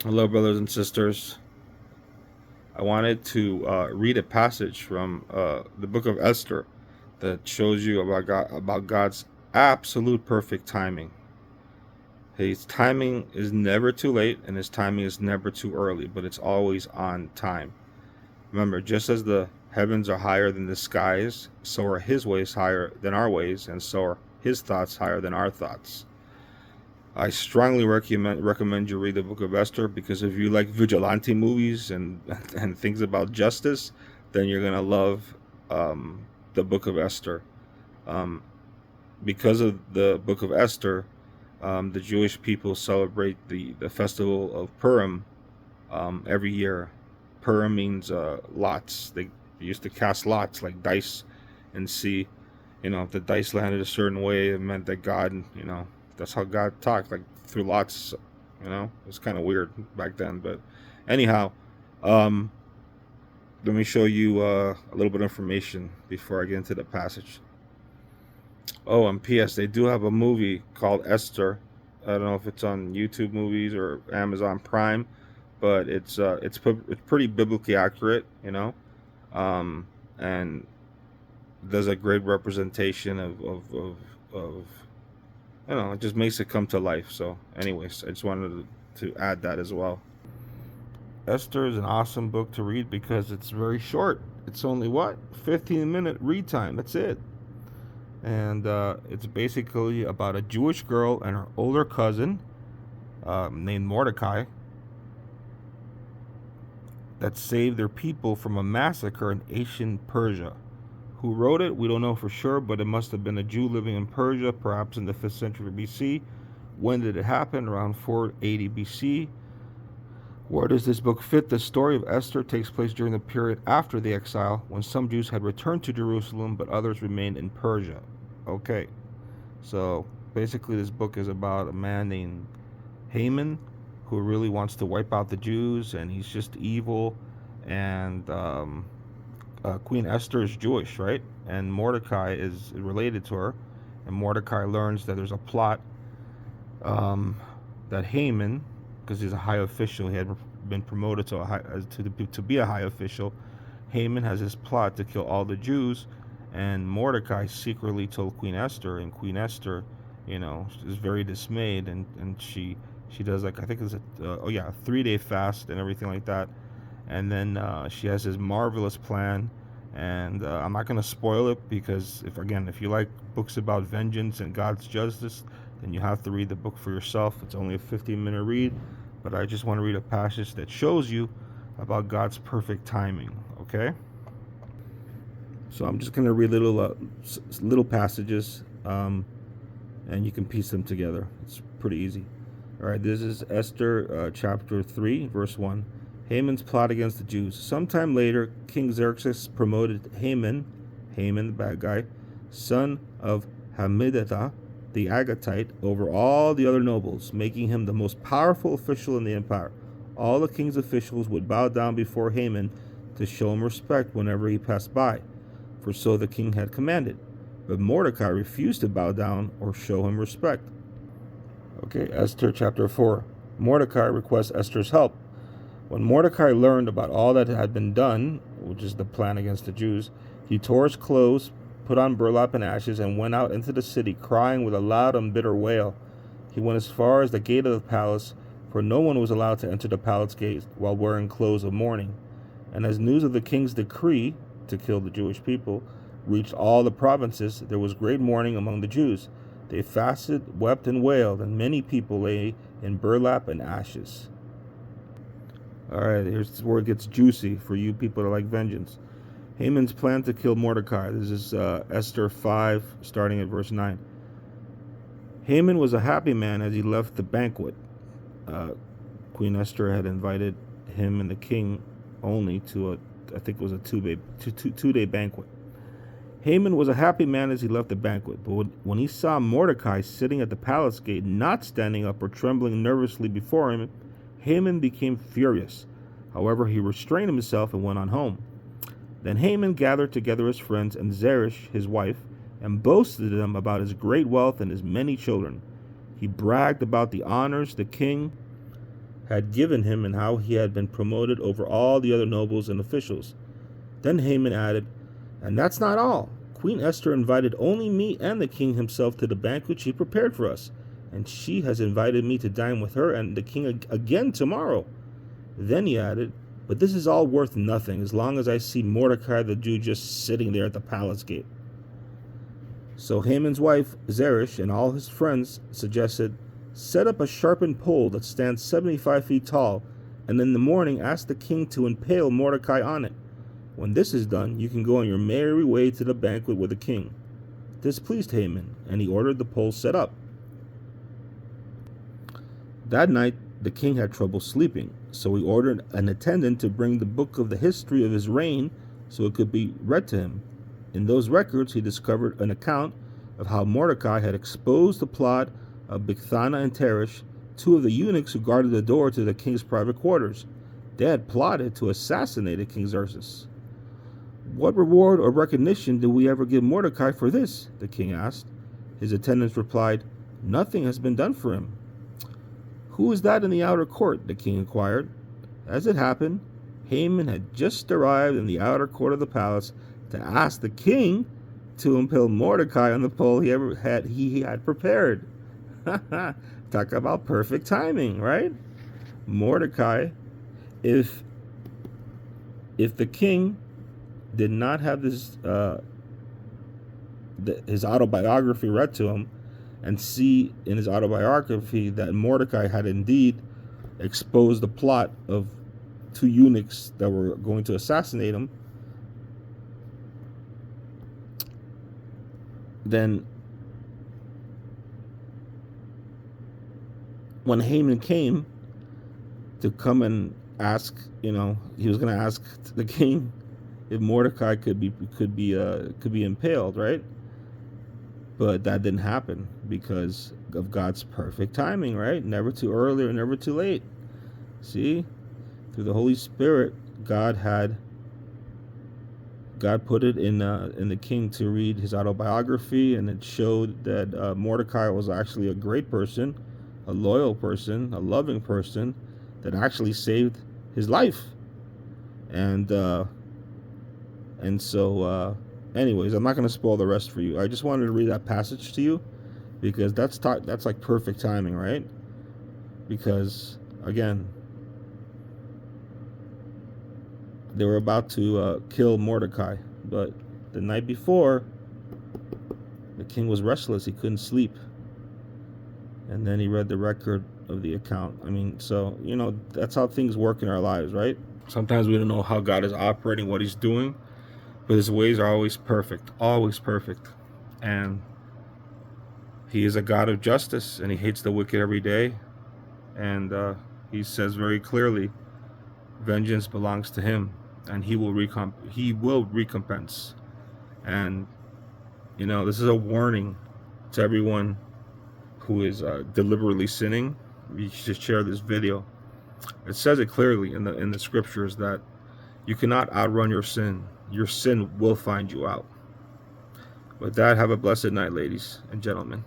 Hello, brothers and sisters. I wanted to read a passage from the book of Esther that shows you about God's absolute perfect timing. His timing is never too late, and his timing is never too early, but it's always on time. Remember, just as the heavens are higher than the skies, so are his ways higher than our ways, and so are his thoughts higher than our thoughts. I strongly recommend you read the Book of Esther because if you like vigilante movies and and things about justice, then you're gonna love the Book of Esther. Um, because of the Book of Esther, the Jewish people celebrate the festival of Purim every year. Purim means lots. They used to cast lots like dice and see, if the dice landed a certain way, it meant that God, that's how God talked, like through lots. It was kind of weird back then. But anyhow, um, let me show you a little bit of information before I get into the passage. Oh, and P.S. They do have a movie called Esther. I don't know if it's on YouTube Movies or Amazon Prime, but it's pretty biblically accurate, um, and does a great representation of it just makes it come to life. So, anyways, I just wanted to add that as well. Esther is an awesome book to read because it's very short. It's only 15-minute read time. That's it. And it's basically about a Jewish girl and her older cousin named Mordecai that saved their people from a massacre in ancient Persia. Who wrote it, we don't know for sure, but it must have been a Jew living in Persia, perhaps in the 5th century BC. When did it happen? Around 480 BC. Where does this book fit? The story of Esther takes place during the period after the exile, when some Jews had returned to Jerusalem, but others remained in Persia. Okay, so basically this book is about a man named Haman who really wants to wipe out the Jews, and he's just evil. And Queen Esther is Jewish, right? And Mordecai is related to her. And Mordecai learns that there's a plot um, that Haman, because he's a high official, he had been promoted to be a high official. Haman has his plot to kill all the Jews, and Mordecai secretly told Queen Esther, and Queen Esther, is very dismayed, and she does, like, I think it's a 3-day fast and everything like that. And then she has this marvelous plan, and I'm not going to spoil it because if you like books about vengeance and God's justice, then you have to read the book for yourself. It's only a 15-minute read, but I just want to read a passage that shows you about God's perfect timing. Okay, so I'm just going to read little passages, and you can piece them together. It's pretty easy. All right, this is Esther chapter 3, verse 1. Haman's plot against the Jews. Sometime later, King Xerxes promoted Haman, the bad guy, son of Hammedatha, the Agagite, over all the other nobles, making him the most powerful official in the empire. All the king's officials would bow down before Haman to show him respect whenever he passed by, for so the king had commanded. But Mordecai refused to bow down or show him respect. Okay, Esther chapter 4. Mordecai requests Esther's help. When Mordecai learned about all that had been done, which is the plan against the Jews, he tore his clothes, put on burlap and ashes, and went out into the city, crying with a loud and bitter wail. He went as far as the gate of the palace, for no one was allowed to enter the palace gate while wearing clothes of mourning. And as news of the king's decree to kill the Jewish people reached all the provinces, there was great mourning among the Jews. They fasted, wept, and wailed, and many people lay in burlap and ashes. All right, here's where it gets juicy for you people that like vengeance. Haman's plan to kill Mordecai. This is Esther 5, starting at verse 9. Haman was a happy man as he left the banquet. Queen Esther had invited him and the king only to I think it was a two-day banquet. Haman was a happy man as he left the banquet, but when he saw Mordecai sitting at the palace gate, not standing up or trembling nervously before him, Haman became furious. However, he restrained himself and went on home. Then Haman gathered together his friends and Zeresh, his wife, and boasted to them about his great wealth and his many children. He bragged about the honors the king had given him and how he had been promoted over all the other nobles and officials. Then Haman added, "And that's not all. Queen Esther invited only me and the king himself to the banquet she prepared for us, and she has invited me to dine with her and the king again tomorrow." Then he added, "But this is all worth nothing as long as I see Mordecai the Jew just sitting there at the palace gate." So Haman's wife, Zeresh, and all his friends suggested, "Set up a sharpened pole that stands 75 feet tall, and in the morning ask the king to impale Mordecai on it. When this is done, you can go on your merry way to the banquet with the king." This pleased Haman, and he ordered the pole set up. That night, the king had trouble sleeping, so he ordered an attendant to bring the book of the history of his reign so it could be read to him. In those records, he discovered an account of how Mordecai had exposed the plot of Bigthana and Teresh, two of the eunuchs who guarded the door to the king's private quarters. They had plotted to assassinate King Xerxes. "What reward or recognition do we ever give Mordecai for this?" the king asked. His attendants replied, "Nothing has been done for him." "Who is that in the outer court?" the king inquired. As it happened, Haman had just arrived in the outer court of the palace to ask the king to impale Mordecai on the pole he had prepared. Talk about perfect timing, right? Mordecai, if the king did not have this his autobiography read to him, and see in his autobiography that Mordecai had indeed exposed the plot of two eunuchs that were going to assassinate him, then when Haman came to come and ask, he was going to ask the king if Mordecai could be impaled, right? But that didn't happen because of God's perfect timing, right? Never too early or never too late. See, through the Holy Spirit, God put it in the king to read his autobiography, and it showed that Mordecai was actually a great person, a loyal person, a loving person that actually saved his life. And so anyways, I'm not going to spoil the rest for you. I just wanted to read that passage to you because that's like perfect timing, right? Because again, they were about to kill Mordecai, but the night before, the king was restless. He couldn't sleep. And then he read the record of the account. I mean, so, that's how things work in our lives, right? Sometimes we don't know how God is operating, what he's doing, but his ways are always perfect, and he is a God of justice, and he hates the wicked every day. And he says very clearly, vengeance belongs to him, and he will recompense. And this is a warning to everyone who is deliberately sinning. You should share this video. It says it clearly in the scriptures that you cannot outrun your sin. Your sin will find you out. With that, have a blessed night, ladies and gentlemen.